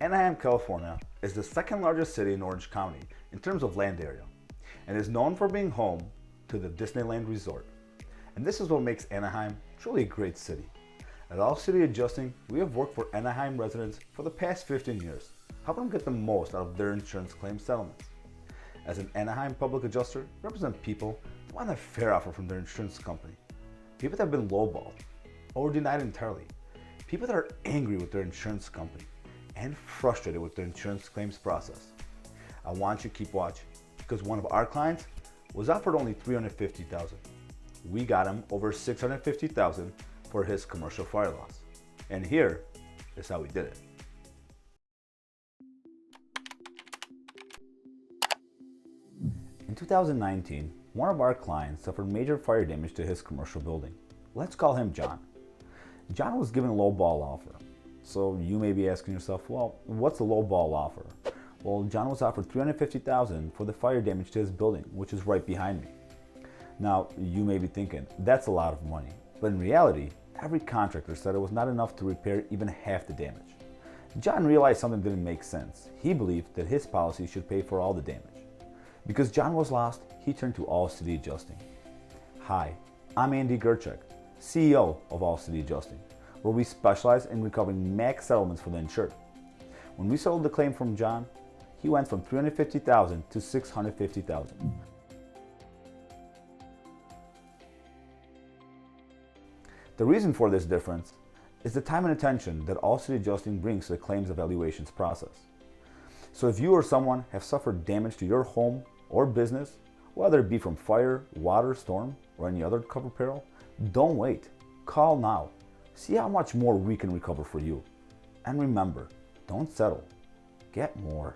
Anaheim, California is the second largest city in Orange County in terms of land area and is known for being home to the Disneyland Resort. And this is what makes Anaheim truly a great city. At All City Adjusting, we have worked for Anaheim residents for the past 15 years, helping them get the most out of their insurance claim settlements. As an Anaheim Public Adjuster, we represent people who want a fair offer from their insurance company, people that have been lowballed or denied entirely, people that are angry with their insurance company and frustrated with their insurance claims process. I want you to keep watching because one of our clients was offered only $350,000. We got him over $650,000 for his commercial fire loss. And here is how we did it. In 2019, one of our clients suffered major fire damage to his commercial building. Let's call him John. John was given a low ball offer. So you may be asking yourself, well, what's a low ball offer? Well, John was offered $350,000 for the fire damage to his building, which is right behind me. Now, you may be thinking, that's a lot of money. But in reality, every contractor said it was not enough to repair even half the damage. John realized something didn't make sense. He believed that his policy should pay for all the damage. Because John was lost, he turned to All City Adjusting. Hi, I'm Andy Gerchek, CEO of All City Adjusting, where we specialize in recovering max settlements for the insured. When we settled the claim from John, he went from $350,000 to $650,000. The reason for this difference is the time and attention that All City Adjusting brings to the claims evaluations process. So if you or someone have suffered damage to your home or business, whether it be from fire, water, storm, or any other covered peril, don't wait. Call now. See how much more we can recover for you. And remember, don't settle. Get more.